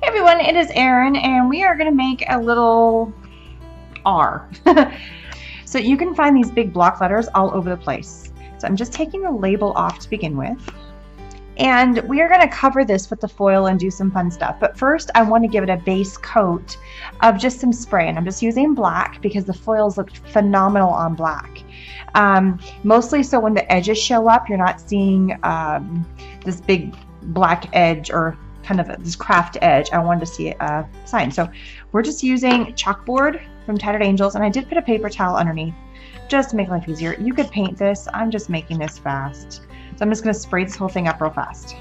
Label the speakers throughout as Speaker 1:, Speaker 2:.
Speaker 1: Hey everyone, it is Erin, and we are going to make a little R. So you can find these big block letters all over the place. So I'm just taking the label off to begin with. And we are going to cover this with the foil and do some fun stuff. But first, I want to give it a base coat of just some spray. And I'm just using black because the foils look phenomenal on black. Mostly so when the edges show up, you're not seeing this big black edge or kind of this craft edge. I wanted to see a sign. So we're just using chalkboard from Tattered Angels, and I did put a paper towel underneath just to make life easier. You could paint this. I'm just making this fast. So I'm just going to spray this whole thing up real fast.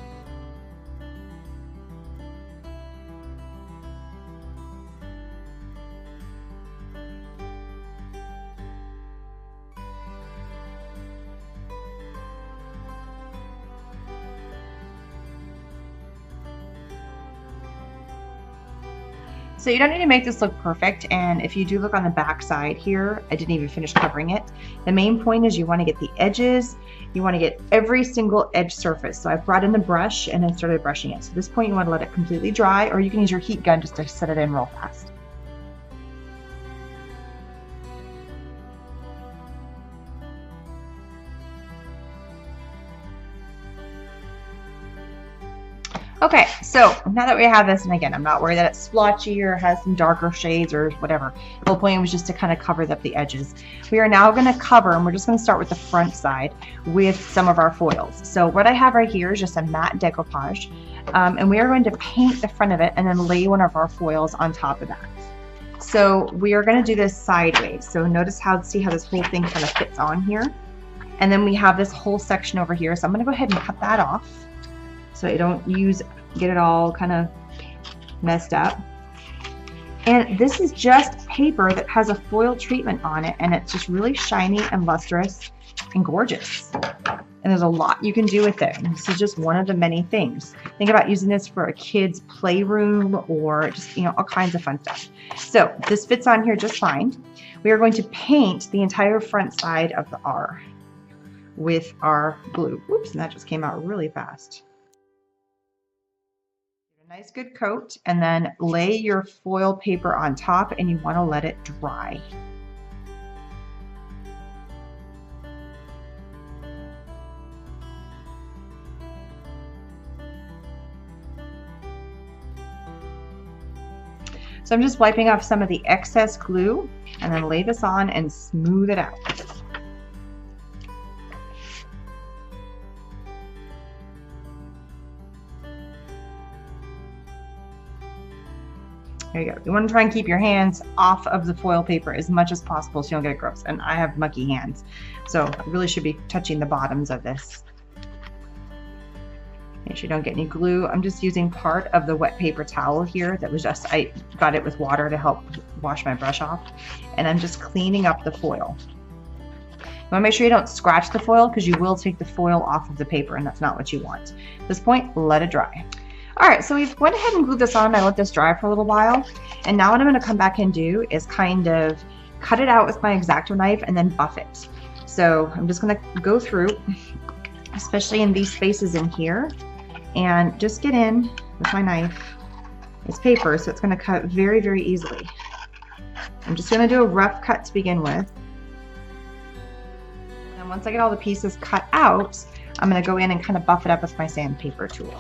Speaker 1: So you don't need to make this look perfect, and if you do look on the back side here, I didn't even finish covering it. The main point is you want to get the edges, you want to get every single edge surface. So I brought in the brush and then started brushing it. So at this point you want to let it completely dry, or you can use your heat gun just to set it in real fast. Okay, so now that we have this, and again, I'm not worried that it's splotchy or has some darker shades or whatever. The whole point was just to kind of cover up the edges. We are now going to cover, and we're just going to start with the front side with some of our foils. So what I have right here is just a matte decoupage, and we are going to paint the front of it and then lay one of our foils on top of that. So we are going to do this sideways. So notice see how this whole thing kind of fits on here. And then we have this whole section over here. So I'm going to go ahead and cut that off, so I don't get it all kind of messed up. And this is just paper that has a foil treatment on it, and it's just really shiny and lustrous and gorgeous. And there's a lot you can do with it. And this is just one of the many things. Think about using this for a kid's playroom or just, all kinds of fun stuff. So this fits on here just fine. We are going to paint the entire front side of the R with our glue. Whoops, and that just came out really fast. Nice good coat, and then lay your foil paper on top, and you want to let it dry. So I'm just wiping off some of the excess glue, and then lay this on and smooth it out. There you go. You want to try and keep your hands off of the foil paper as much as possible so you don't get it gross. And I have mucky hands, so I really should be touching the bottoms of this. Make sure you don't get any glue. I'm just using part of the wet paper towel here that was I got it with water to help wash my brush off. And I'm just cleaning up the foil. You want to make sure you don't scratch the foil, because you will take the foil off of the paper, and that's not what you want. At this point, let it dry. All right, so we've went ahead and glued this on. I let this dry for a little while. And now what I'm going to come back and do is kind of cut it out with my X-Acto knife and then buff it. So I'm just going to go through, especially in these spaces in here, and just get in with my knife. It's paper, so it's going to cut very, very easily. I'm just going to do a rough cut to begin with. And once I get all the pieces cut out, I'm going to go in and kind of buff it up with my sandpaper tool.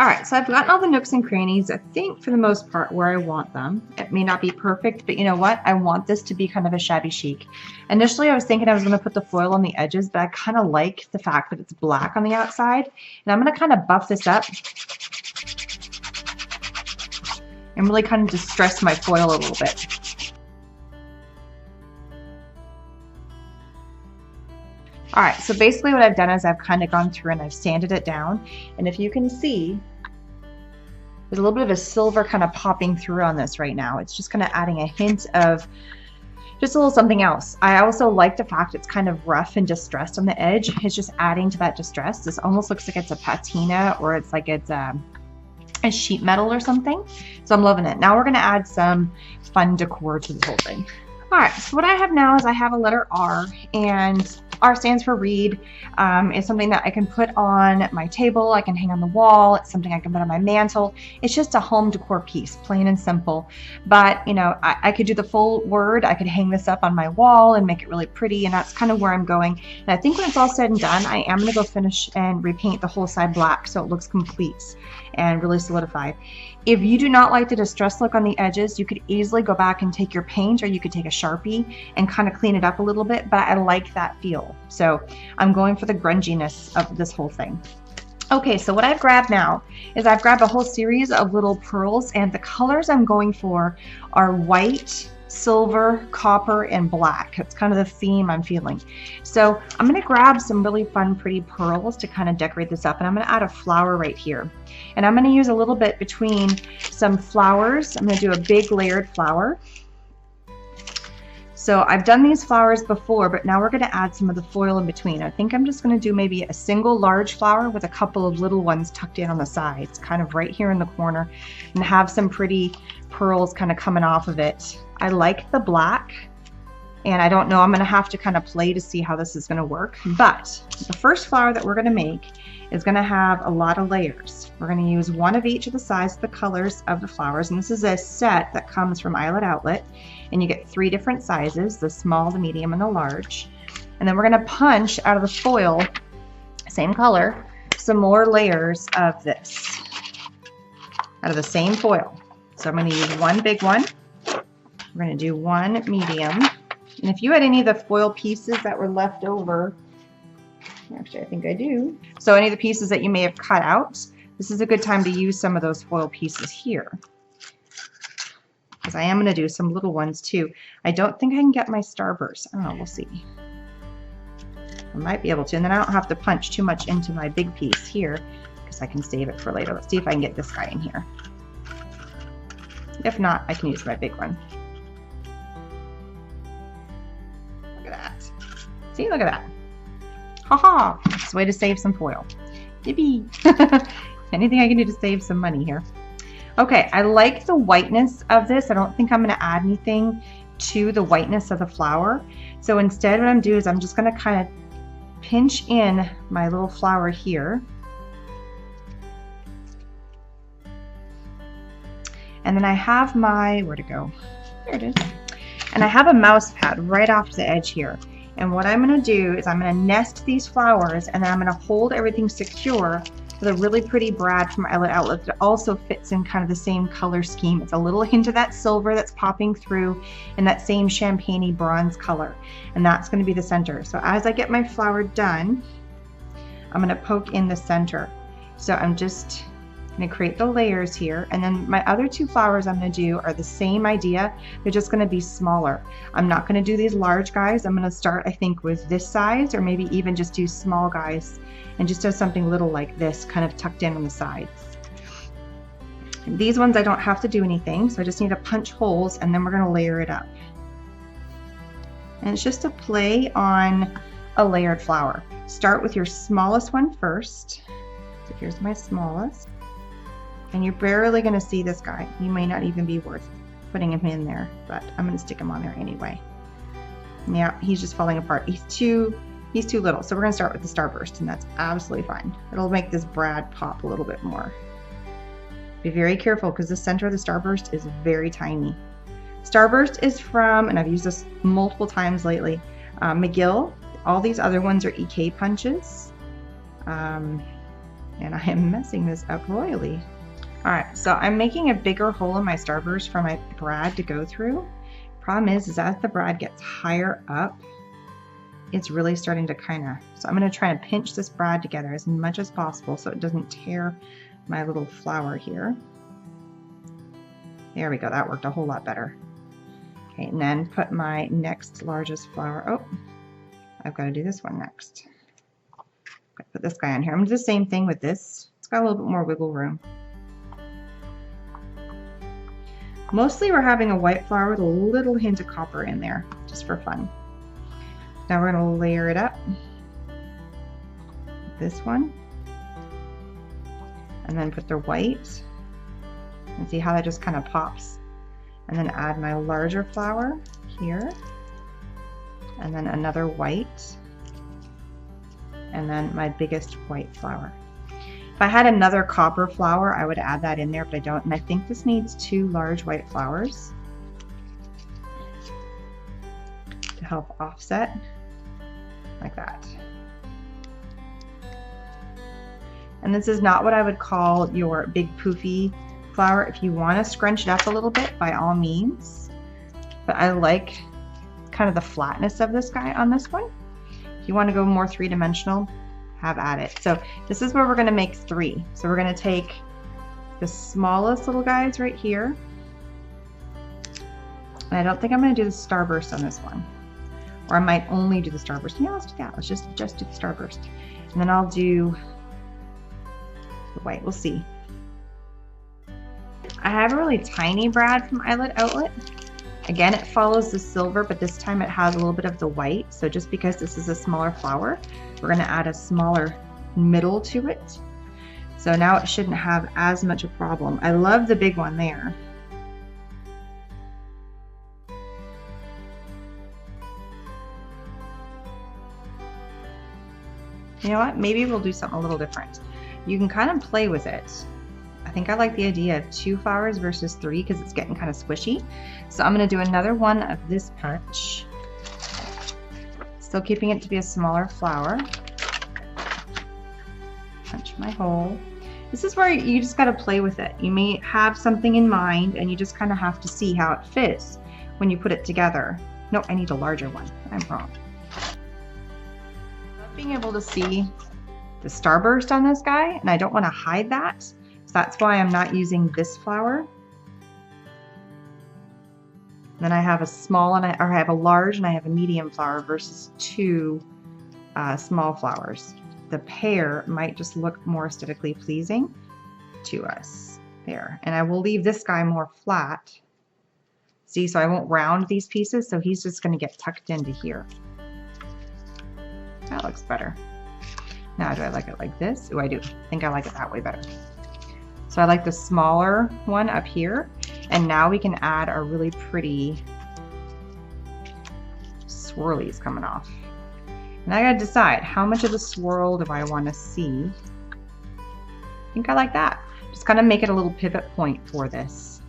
Speaker 1: All right, so I've gotten all the nooks and crannies, I think for the most part, where I want them. It may not be perfect, but you know what? I want this to be kind of a shabby chic. Initially, I was thinking I was going to put the foil on the edges, but I kind of like the fact that it's black on the outside. And I'm going to kind of buff this up and really kind of distress my foil a little bit. All right, so basically what I've done is I've kind of gone through and I've sanded it down. And if you can see, there's a little bit of a silver kind of popping through on this right now. It's just kind of adding a hint of just a little something else. I also like the fact it's kind of rough and distressed on the edge. It's just adding to that distress. This almost looks like it's a patina, or it's like it's a sheet metal or something. So I'm loving it. Now we're gonna add some fun decor to the whole thing. All right, so what I have now is I have a letter R, and R stands for Reed. It's something that I can put on my table, I can hang on the wall, it's something I can put on my mantle. It's just a home decor piece, plain and simple. But you know, I could do the full word, I could hang this up on my wall and make it really pretty, and that's kind of where I'm going. And I think when it's all said and done, I am gonna go finish and repaint the whole side black so it looks complete and really solidified. If you do not like the distress look on the edges, you could easily go back and take your paint, or you could take a Sharpie and kind of clean it up a little bit, but I like that feel. So I'm going for the grunginess of this whole thing. Okay, so what I've grabbed now is I've grabbed a whole series of little pearls, and the colors I'm going for are white, silver, copper, and black. It's kind of the theme I'm feeling. So I'm going to grab some really fun, pretty pearls to kind of decorate this up, and I'm going to add a flower right here. And I'm going to use a little bit between some flowers. I'm going to do a big layered flower. So I've done these flowers before, but now we're going to add some of the foil in between. I think I'm just going to do maybe a single large flower with a couple of little ones tucked in on the sides, kind of right here in the corner, and have some pretty pearls kind of coming off of it. I like the black, and I don't know, I'm going to have to kind of play to see how this is going to work. But the first flower that we're going to make is going to have a lot of layers. We're going to use one of each of the size of the colors of the flowers, and this is a set that comes from Eyelet Outlet, and you get 3 different sizes, the small, the medium, and the large. And then we're going to punch out of the foil, same color, some more layers of this out of the same foil. So I'm going to use one big one. We're going to do one medium. And if you had any of the foil pieces that were left over, actually I think I do. So any of the pieces that you may have cut out, this is a good time to use some of those foil pieces here, because I am going to do some little ones too. I don't think I can get my starburst. I don't know, we'll see. I might be able to, and then I don't have to punch too much into my big piece here, because I can save it for later. Let's see if I can get this guy in here. If not, I can use my big one. Look at that. See, look at that. Haha, it's a way to save some foil. Yippee. Anything I can do to save some money here. Okay, I like the whiteness of this. I don't think I'm going to add anything to the whiteness of the flower. So instead what I'm doing is I'm just going to kind of pinch in my little flower here. And then I have my, where'd it go? There it is. And I have a mouse pad right off the edge here. And what I'm going to do is I'm going to nest these flowers, and then I'm going to hold everything secure with a really pretty brad from Eyelet Outlet that also fits in kind of the same color scheme. It's a little hint of that silver that's popping through and that same champagne-y bronze color. And that's going to be the center. So as I get my flower done, I'm going to poke in the center. So I'm just going to create the layers here, and then my other 2 flowers I'm going to do are the same idea. They're just going to be smaller. I'm not going to do these large guys. I'm going to start, I think, with this size, or maybe even just do small guys and just do something little like this, kind of tucked in on the sides. And these ones I don't have to do anything, so I just need to punch holes, and then we're going to layer it up. And it's just a play on a layered flower. Start with your smallest one first. So here's my smallest. And you're barely going to see this guy. You may not even be worth putting him in there, but I'm going to stick him on there anyway. Yeah, he's just falling apart. He's too little. So we're going to start with the starburst, and that's absolutely fine. It'll make this brad pop a little bit more. Be very careful, because the center of the starburst is very tiny. Starburst is from, and I've used this multiple times lately, McGill. All these other ones are EK punches. And I am messing this up royally. All right, so I'm making a bigger hole in my starburst for my brad to go through. Problem is as the brad gets higher up, it's really starting to so I'm gonna try to pinch this brad together as much as possible so it doesn't tear my little flower here. There we go, that worked a whole lot better. Okay, and then put my next largest flower. Oh, I've got to do this one next. Put this guy on here. I'm gonna do the same thing with this. It's got a little bit more wiggle room. Mostly we're having a white flower with a little hint of copper in there, just for fun. Now we're gonna layer it up. This one. And then put the white. And see how that just kind of pops. And then add my larger flower here. And then another white. And then my biggest white flower. If I had another copper flower, I would add that in there, but I don't. And I think this needs 2 large white flowers to help offset, like that. And this is not what I would call your big poofy flower. If you want to scrunch it up a little bit, by all means. But I like kind of the flatness of this guy on this one. If you want to go more 3-dimensional, have at it. So this is where we're going to make 3. So we're going to take the smallest little guys right here. And I don't think I'm going to do the starburst on this one. Or I might only do the starburst. Yeah, let's do that. Let's just do the starburst. And then I'll do the white. We'll see. I have a really tiny brad from Eyelet Outlet. Again, it follows the silver, but this time it has a little bit of the white. So just because this is a smaller flower, we're going to add a smaller middle to it. So now it shouldn't have as much a problem. I love the big one there. You know what? Maybe we'll do something a little different. You can kind of play with it. I think I like the idea of 2 flowers versus 3 because it's getting kind of squishy. So I'm going to do another one of this punch. Still keeping it to be a smaller flower. Punch my hole. This is where you just got to play with it. You may have something in mind and you just kind of have to see how it fits when you put it together. No, I need a larger one. I'm wrong. Being able to see the starburst on this guy, and I don't want to hide that. So that's why I'm not using this flower. Then I have a small and I have a large and I have a medium flower versus 2 small flowers. The pair might just look more aesthetically pleasing to us there. And I will leave this guy more flat. See, so I won't round these pieces, so he's just going to get tucked into here. That looks better. Now, do I like it like this? Oh, I do. I think I like it that way better. So I like the smaller one up here. And now we can add our really pretty swirlies coming off. And I gotta decide how much of the swirl do I want to see. I think I like that. Just kind of make it a little pivot point for this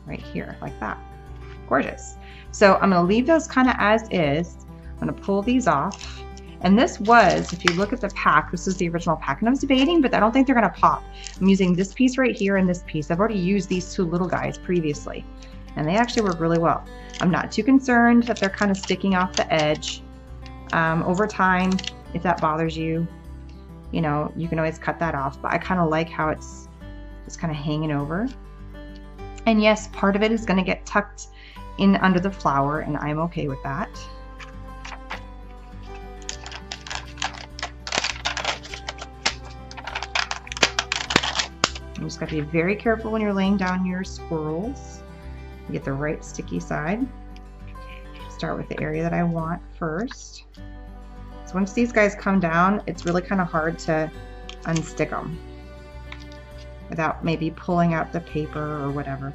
Speaker 1: right here, like that. Gorgeous. So I'm gonna leave those kind of as is. I'm gonna pull these off. And this was, if you look at the pack, this is the original pack. And I was debating, but I don't think they're gonna pop. I'm using this piece right here and this piece. I've already used these 2 little guys previously, and they actually work really well. I'm not too concerned that they're kind of sticking off the edge. Over time, if that bothers you, you know, you can always cut that off, but I kind of like how it's just kind of hanging over. And yes, part of it is gonna get tucked in under the flower, and I'm okay with that. You just got to be very careful when you're laying down your swirls. You get the right sticky side. Start with the area that I want first. So once these guys come down, it's really kind of hard to unstick them without maybe pulling out the paper or whatever.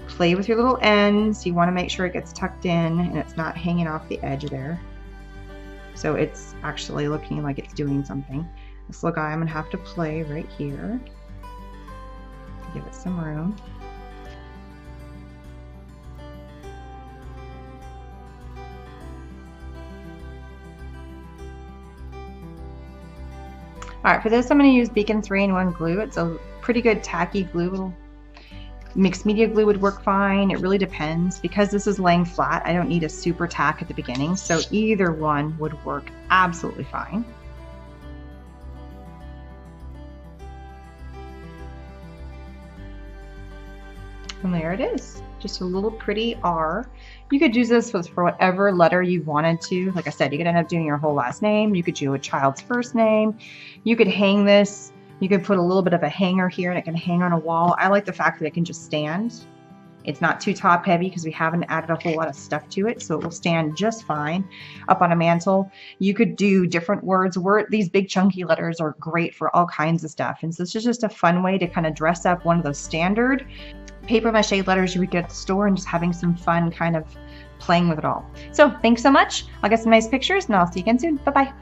Speaker 1: Play with your little ends. You want to make sure it gets tucked in and it's not hanging off the edge there. So it's actually looking like it's doing something. This little guy I'm going to have to play right here. Give it some room. All right, for this I'm going to use Beacon 3-in-1 glue. It's a pretty good tacky glue. Mixed media glue would work fine. It really depends. Because this is laying flat, I don't need a super tack at the beginning, so either one would work absolutely fine. And there it is, just a little pretty R. You could use this for whatever letter you wanted to. Like I said, you could end up doing your whole last name. You could do a child's first name. You could hang this. You could put a little bit of a hanger here and it can hang on a wall. I like the fact that it can just stand. It's not too top heavy because we haven't added a whole lot of stuff to it, so it will stand just fine up on a mantle. You could do different words. These big chunky letters are great for all kinds of stuff. And so this is just a fun way to kind of dress up one of those standard paper mache letters you would get at the store and just having some fun kind of playing with it all. So thanks so much. I'll get some nice pictures and I'll see you again soon. Bye-bye.